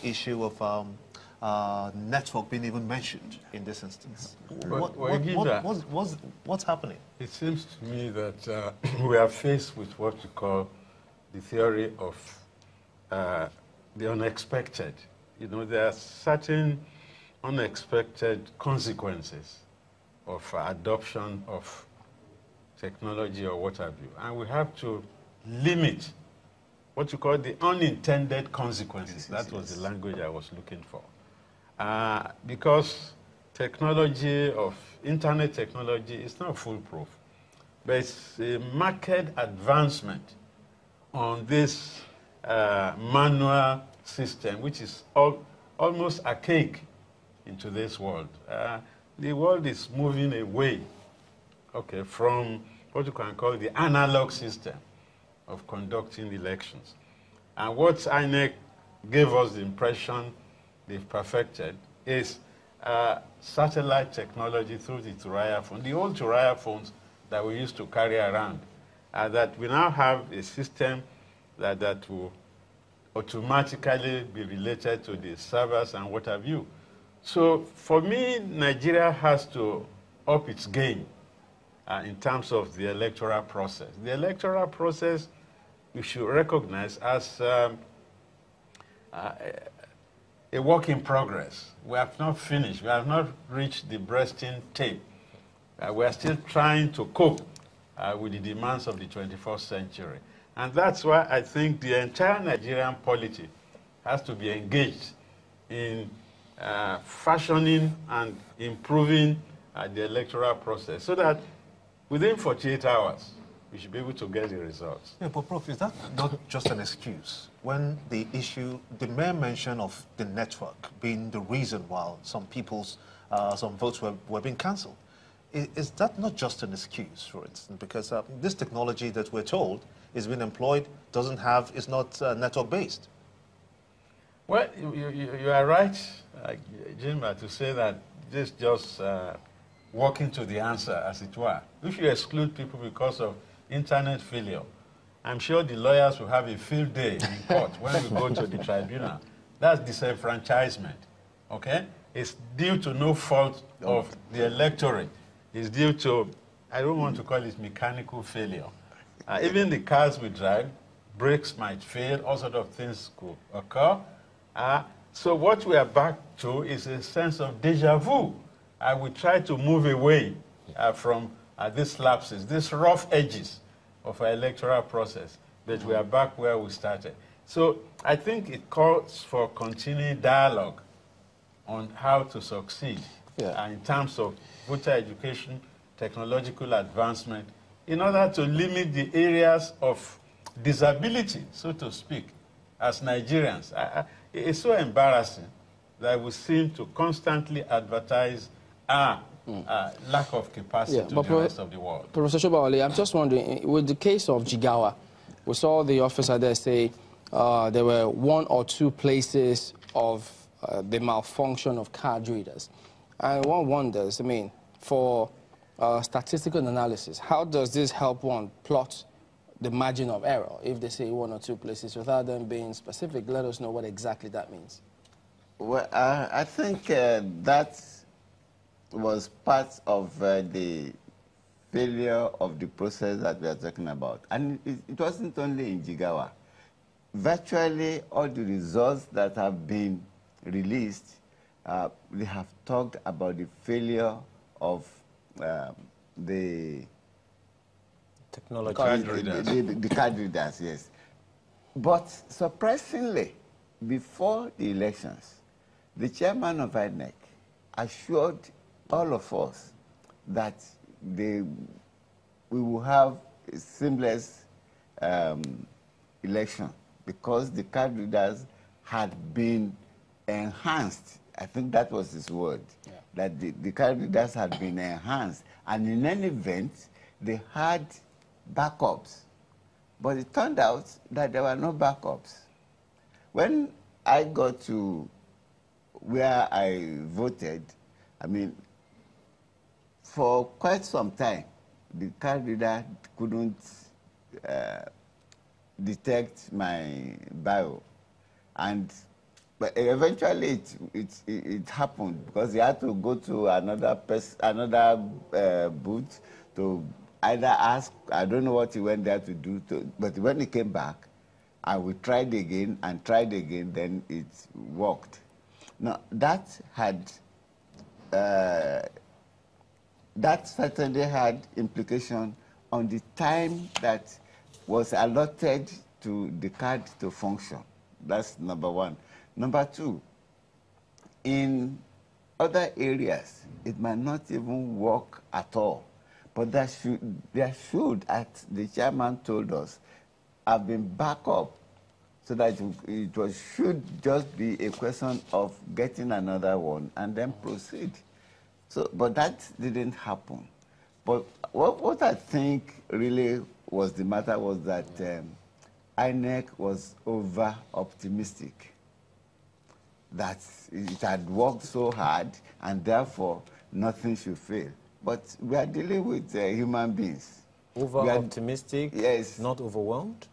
issue of network being even mentioned in this instance. What's happening? It seems to me that we are faced with what we call the theory of the unexpected. You know, there are certain unexpected consequences of adoption of technology or what have you. And we have to limit what you call the unintended consequences. That was the language I was looking for. Because technology of internet technology is not foolproof, but it's a marked advancement on this manual system, which is almost archaic in today's world. The world is moving away, okay, from what you can call the analog system of conducting elections. And what INEC gave us the impression they've perfected is satellite technology through the Turaya phone, the old Turaya phones that we used to carry around, that we now have a system that will automatically be related to the servers and what have you. So for me, Nigeria has to up its game in terms of the electoral process. The electoral process we should recognize as a work in progress. We have not finished. We have not reached the breasting tape. We are still trying to cope with the demands of the 21st century. And that's why I think the entire Nigerian polity has to be engaged in fashioning and improving the electoral process so that within 48 hours, we should be able to get the results. Yeah, but Prof, is that not just an excuse when the mere mention of the network being the reason why some votes were being cancelled? Is that not just an excuse, for instance? Because this technology that we're told is being employed is not network-based. Well, you are right, Jim, to say that this just walking to the answer, as it were. If you exclude people because of internet failure, I'm sure the lawyers will have a field day in court when we go to the tribunal. That's disenfranchisement, okay? It's due to no fault of the electorate. It's due to, I don't want to call it mechanical failure. Even the cars we drive, brakes might fail, all sorts of things could occur. So what we are back to is a sense of deja vu. We try to move away from these lapses, these rough edges of our electoral process, but we are back where we started. So I think it calls for continuing dialogue on how to succeed in terms of voter education, technological advancement, in order to limit the areas of disability, so to speak, as Nigerians. It's so embarrassing that we seem to constantly advertise lack of capacity to the rest of the world. Professor Shobawale, I'm just wondering, with the case of Jigawa, we saw the officer there say there were 1 or 2 places of the malfunction of card readers. And one wonders, I mean, for statistical analysis, how does this help one plot the margin of error if they say 1 or 2 places without them being specific? Let us know what exactly that means. Well, I think that was part of the failure of the process that we are talking about. And it wasn't only in Jigawa. Virtually all the results that have been released, they have talked about the failure of the technology. The card readers, yes. But surprisingly, before the elections, the chairman of INEC assured all of us that we will have a seamless election because the card readers had been enhanced. I think that was his word, that the card readers had been enhanced. And in any event, they had backups. But it turned out that there were no backups. When I got to where I voted, I mean, for quite some time, the card reader couldn't detect my bio. And But eventually it happened because he had to go to another booth to either ask, I don't know what he went there to do, but when he came back, and we tried again and tried again, then it worked. Now, that certainly had implication on the time that was allotted to the card to function. That's number one. Number two, in other areas, it might not even work at all. But there should, as the chairman told us, have been backup so that should just be a question of getting another one and then proceed. So, but that didn't happen. But what I think really was the matter was that INEC was over-optimistic, that it had worked so hard and therefore nothing should fail. But we are dealing with human beings. Over-optimistic? Yes. Not overwhelmed?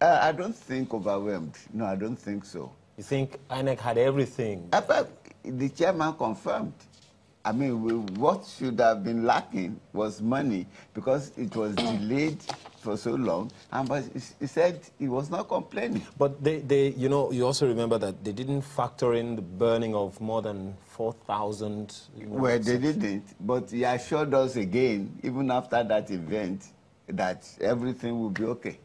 I don't think overwhelmed. No, I don't think so. You think INEC had everything? The chairman confirmed. I mean, what should have been lacking was money because it was delayed for so long. But he said he was not complaining. But you also remember that they didn't factor in the burning of more than 4,000. Well, they didn't. But he assured us again, even after that event, that everything will be okay.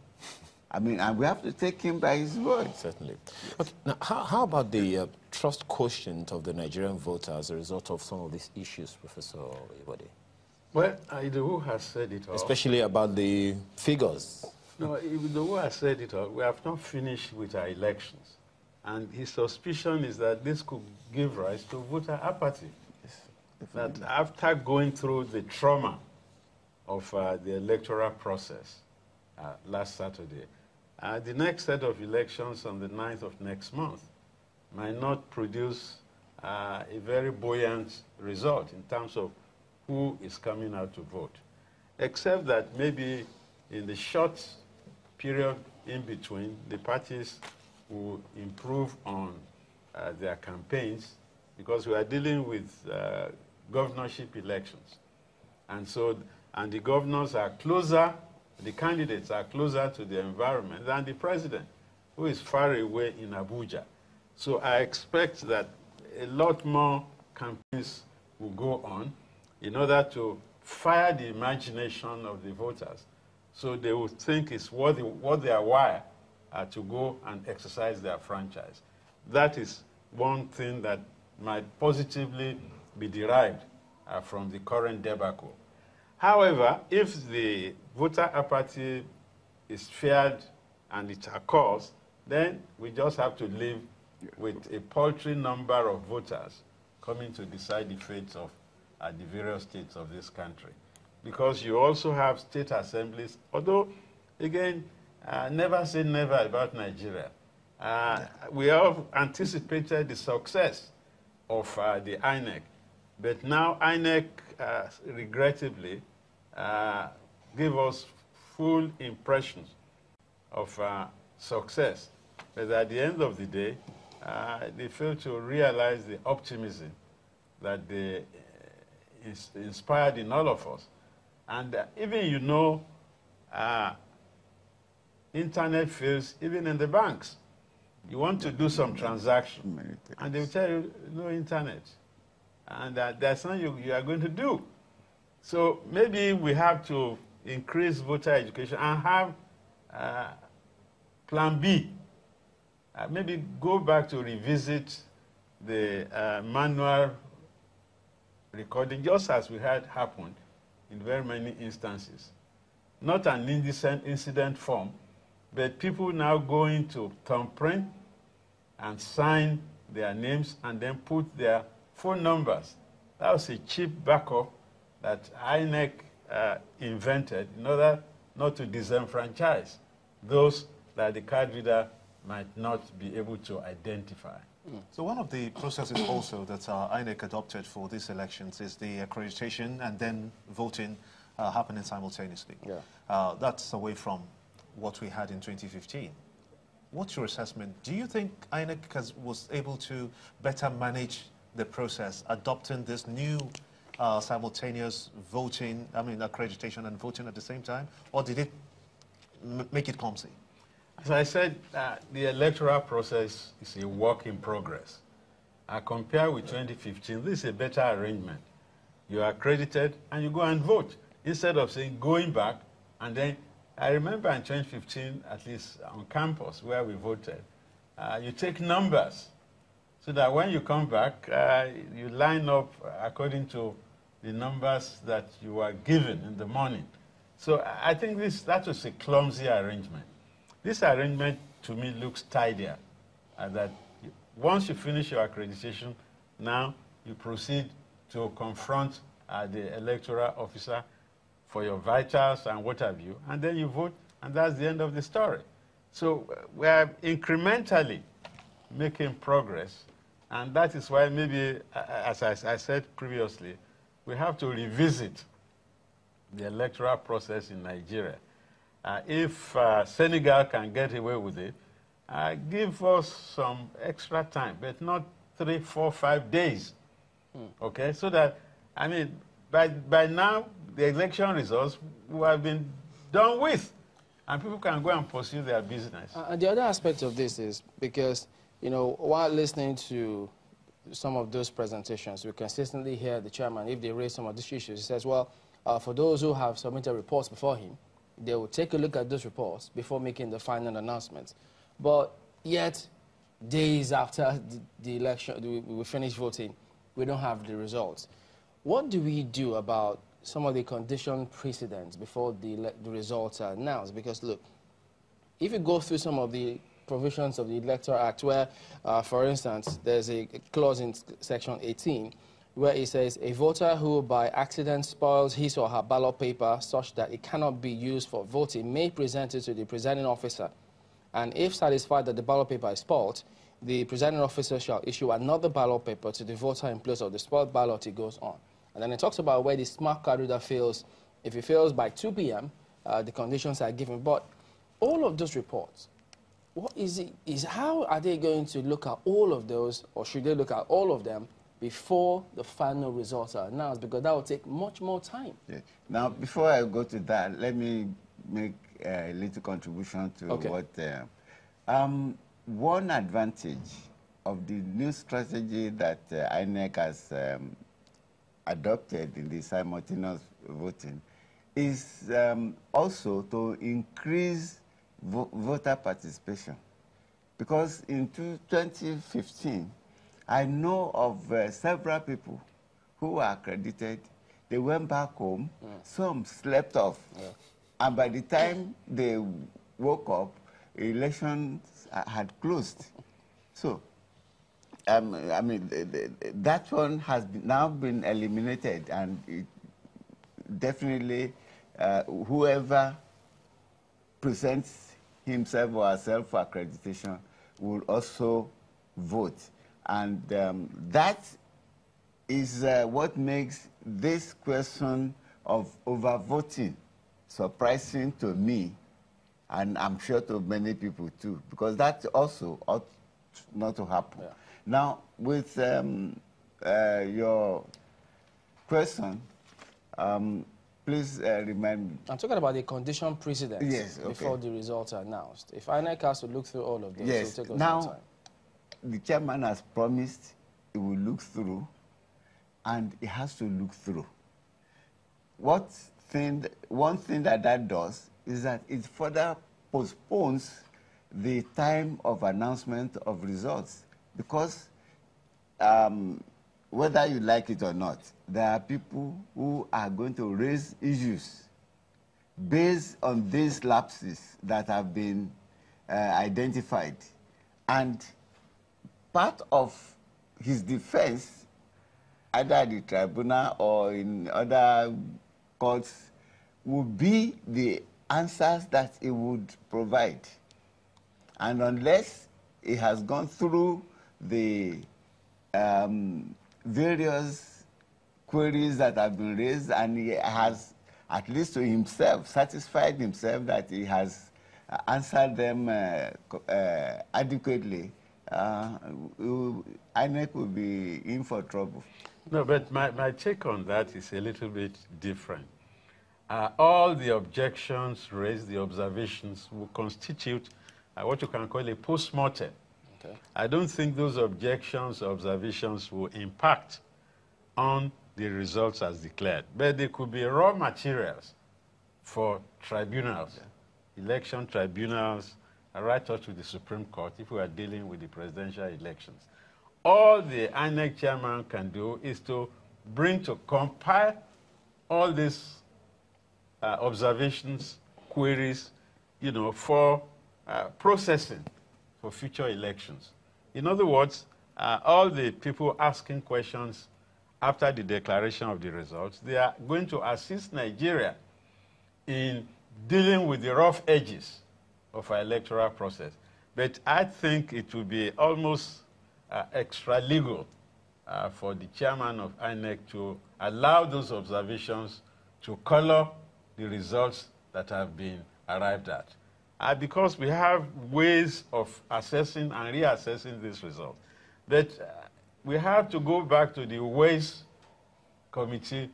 I mean, and we have to take him by his word. Certainly. Okay. Now, how about the trust quotient of the Nigerian voter as a result of some of these issues, Professor Ibode? Well, Idowu has said it all. Especially about the figures. No, Idowu has said it all. We have not finished with our elections. And his suspicion is that this could give rise to voter apathy. Yes, that after going through the trauma of the electoral process last Saturday, the next set of elections on the 9th of next month might not produce a very buoyant result in terms of who is coming out to vote, except that maybe in the short period in between, the parties will improve on their campaigns because we are dealing with governorship elections. And so, and the governors are closer, the candidates are closer to the environment than the president, who is far away in Abuja. So I expect that a lot more campaigns will go on in order to fire the imagination of the voters so they will think it's worth their while to go and exercise their franchise. That is one thing that might positively be derived from the current debacle. However, if the voter apathy is feared and it occurs, then we just have to live with a paltry number of voters coming to decide the fates of the various states of this country. Because you also have state assemblies, although, again, never say never about Nigeria. We have anticipated the success of the INEC, but now INEC, regrettably, give us full impressions of success. But at the end of the day, they fail to realize the optimism that they inspired in all of us. And even, internet fails even in the banks. You want to do some transaction, and they will tell you, no internet. And that's not you are going to do. So maybe we have to increase voter education and have plan B. Maybe go back to revisit the manual recording, just as we had happened in very many instances. Not an incident form, but people now going to thumbprint and sign their names and then put their phone numbers. That was a cheap backup that INEC invented in order not to disenfranchise those that the card reader might not be able to identify. So one of the processes also that INEC adopted for these elections is the accreditation and then voting happening simultaneously. Yeah. That's away from what we had in 2015. what's your assessment? Do you think INEC was able to better manage the process, adopting this new simultaneous voting, accreditation and voting at the same time? Or did it make it clumsy? As I said, the electoral process is a work in progress. Compared with 2015, this is a better arrangement. You are accredited and you go and vote, instead of saying going back. And then I remember in 2015, at least on campus where we voted, you take numbers so that when you come back, you line up according to the numbers that you were given in the morning. So I think that was a clumsy arrangement. This arrangement, to me, looks tidier, that once you finish your accreditation, now you proceed to confront the electoral officer for your vitals and what have you, and then you vote, and that's the end of the story. So we are incrementally making progress, and that is why maybe, as I said previously, we have to revisit the electoral process in Nigeria. If Senegal can get away with it, give us some extra time, but not 3, 4, 5 days. Okay, so that, by now, the election results will have been done with, and people can go and pursue their business. The other aspect of this is because, while listening to some of those presentations, we consistently hear the chairman, if they raise some of these issues, he says, well, for those who have submitted reports before him, they will take a look at those reports before making the final announcement. But yet, days after the election, we finish voting, we don't have the results. What do we do about some of the condition precedents before the results are announced? Because look, if you go through some of the provisions of the Electoral Act where, for instance, there's a clause in section 18 where it says a voter who by accident spoils his or her ballot paper such that it cannot be used for voting may present it to the presiding officer. And if satisfied that the ballot paper is spoiled, the presiding officer shall issue another ballot paper to the voter in place of the spoiled ballot. It goes on. And then it talks about where the smart card reader fails. If it fails by 2 p.m., the conditions are given. But all of those reports, what is it? How are they going to look at all of those, or should they look at all of them before the final results are announced? Because that will take much more time. Yeah. Now, before I go to that, let me make a little contribution to what... one advantage of the new strategy that INEC has adopted in the simultaneous voting is also to increase voter participation. Because in 2015, I know of several people who were accredited. They went back home, some slept off, and by the time they woke up, elections had closed. So, that one has now been eliminated, and it definitely whoever presents himself or herself for accreditation will also vote. And that is what makes this question of overvoting surprising to me, and I'm sure to many people too, because that also ought not to happen. Yeah. Now, with your question, please remind me. I'm talking about the condition precedents before the results are announced. If INEC has to look through all of those, it will take us some time. The chairman has promised he will look through, and he has to look through. One thing that does is that it further postpones the time of announcement of results, because whether you like it or not, there are people who are going to raise issues based on these lapses that have been identified. And part of his defense, either at the tribunal or in other courts, would be the answers that he would provide. And unless he has gone through the various queries that have been raised, and he has, at least to himself, satisfied himself that he has answer them adequately, INEC will be in for trouble. No, but my take on that is a little bit different. All the objections raised, the observations, will constitute what you can call a post-mortem. Okay. I don't think those objections or observations will impact on the results as declared. But they could be raw materials for tribunals, election tribunals, right up to the Supreme Court if we are dealing with the presidential elections. All the INEC chairman can do is to compile all these observations, queries, for processing for future elections. In other words, all the people asking questions after the declaration of the results, they are going to assist Nigeria in dealing with the rough edges of our electoral process. But I think it will be almost extra legal for the chairman of INEC to allow those observations to color the results that have been arrived at. Because we have ways of assessing and reassessing these results. But we have to go back to the Ways Committee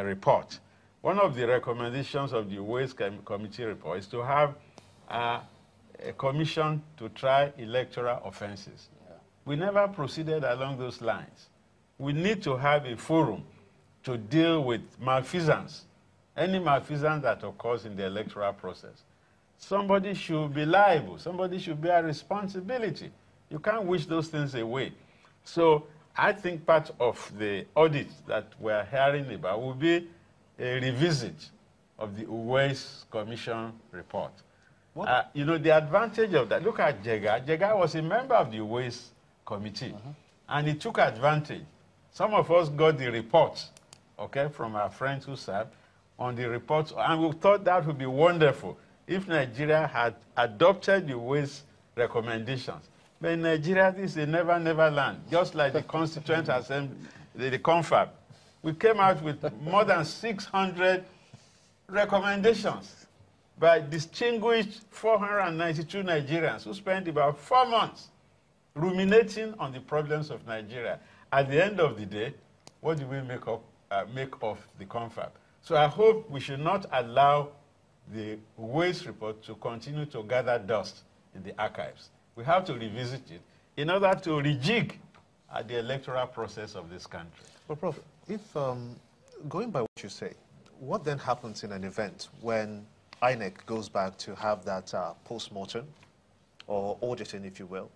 report. One of the recommendations of the Ways Committee report is to have a commission to try electoral offenses. Yeah. We never proceeded along those lines. We need to have a forum to deal with malfeasance, any malfeasance that occurs in the electoral process. Somebody should be liable. Somebody should bear responsibility. You can't wish those things away. So I think part of the audit that we're hearing about will be a revisit of the Ways Commission report. The advantage of that, look at Jega. Jega was a member of the Ways Committee, and he took advantage. Some of us got the reports, okay, from our friends who served on the reports, and we thought that would be wonderful if Nigeria had adopted the Ways recommendations. But in Nigeria, this is a never, never land, just like the Constituent Assembly, the CONFAB. We came out with more than 600 recommendations by distinguished 492 Nigerians who spent about 4 months ruminating on the problems of Nigeria. At the end of the day, what do we make of the CONFAB? So I hope we should not allow the Ways report to continue to gather dust in the archives. We have to revisit it in order to rejig the electoral process of this country. Well, Prof, if going by what you say, what then happens in an event when INEC goes back to have that post-mortem or auditing, if you will,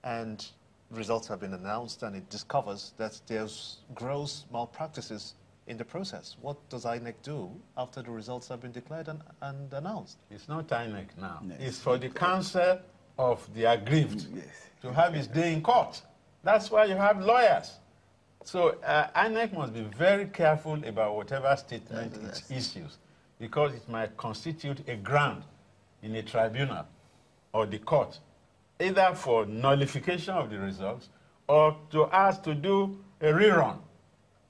and results have been announced and it discovers that there's gross malpractices in the process? What does INEC do after the results have been declared and announced? It's not INEC now. No. It's for the counsel of the aggrieved to have his day in court. That's why you have lawyers. So INEC must be very careful about whatever statement it issues, because it might constitute a ground in a tribunal or the court, either for nullification of the results or to ask to do a rerun.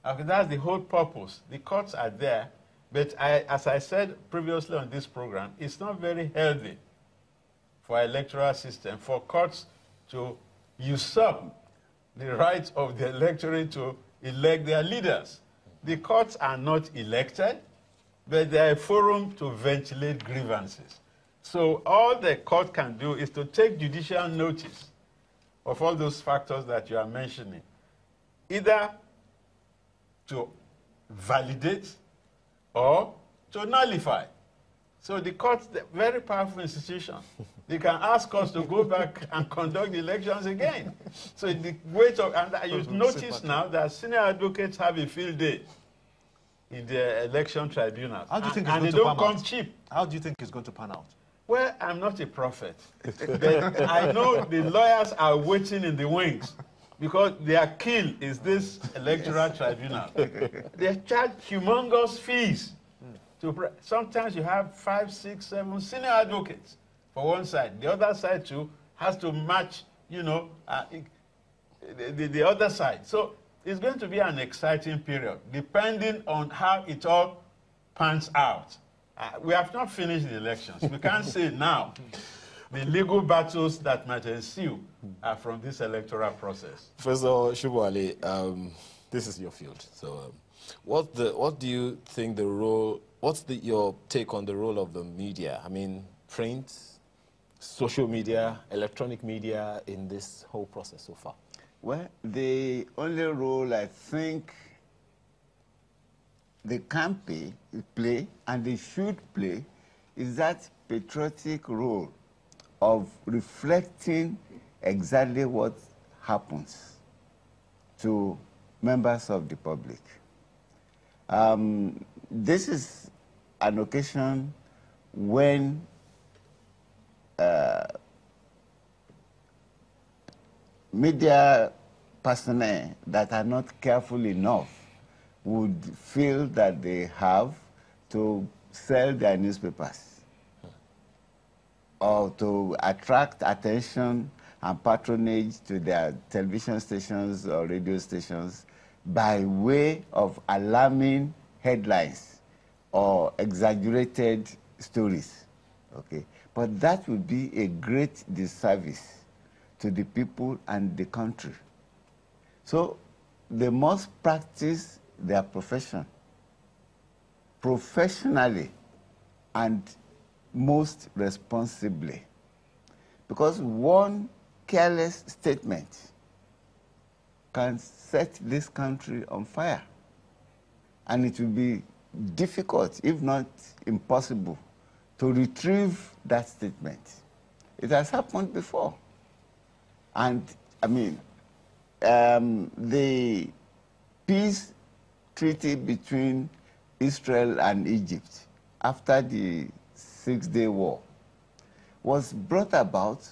Okay, that's the whole purpose. The courts are there, but as I said previously on this program, it's not very healthy for our electoral system for courts to usurp the rights of the electorate to elect their leaders. The courts are not elected, but they are a forum to ventilate grievances. So all the court can do is to take judicial notice of all those factors that you are mentioning, either to validate or to nullify. So the courts, very powerful institution. They can ask us to go back and conduct the elections again. So the weight of, and you notice now that senior advocates have a field day in the election tribunal. How do you think and they don't come cheap. How do you think it's going to pan out? Well, I'm not a prophet, but I know the lawyers are waiting in the wings because their kill is this electoral tribunal. They charge humongous fees. Sometimes you have 5, 6, 7 senior advocates for one side. The other side too has to match, the other side. So it's going to be an exciting period, depending on how it all pans out. We have not finished the elections. We can't say now. The legal battles that might ensue are from this electoral process. Professor Shubwale, this is your field. So, what do you think your take on the role of the media? I mean, print, social media, electronic media in this whole process so far? Well, the only role I think they can play, and they should play, is that patriotic role of reflecting exactly what happens to members of the public. This is an occasion when media personnel that are not careful enough would feel that they have to sell their newspapers or to attract attention and patronage to their television stations or radio stations by way of alarming headlines or exaggerated stories. Okay? But that would be a great disservice to the people and the country. So they must practice their profession professionally and most responsibly. Because one careless statement can set this country on fire. And it will be difficult, if not impossible, to retrieve that statement. It has happened before. And, I mean, the peace treaty between Israel and Egypt after the Six-Day War was brought about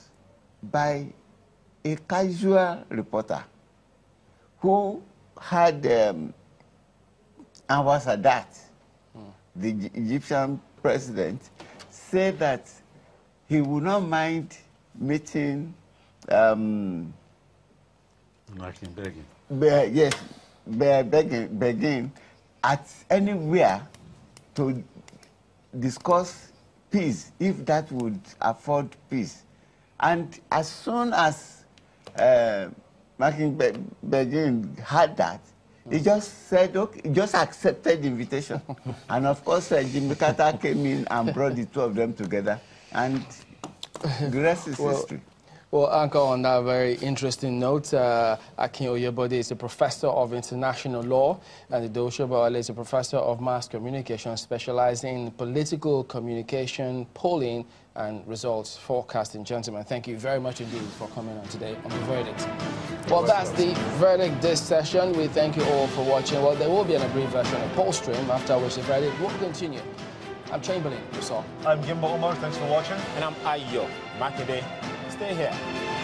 by a casual reporter who had Anwar Sadat, the Egyptian president, said that he would not mind meeting begging at anywhere to discuss peace, if that would afford peace. And as soon as Begin had that, he just said, okay, he just accepted the invitation. And of course, Jimmy Carter came in and brought the two of them together, and the rest is history. Well, Anchor, on that very interesting note, Akin Oyebode is a professor of international law, and Ido Shubwale is a professor of mass communication, specializing in political communication, polling, and results forecasting. Gentlemen, thank you very much indeed for coming on today on The Verdict. Well, that's the verdict this session. We thank you all for watching. Well, there will be an abbreviated version of poll stream, after which The Verdict will continue. I'm Chamberlain, you saw. I'm Gimba Omar, thanks for watching. And I'm Ayo Makinde. Stay here.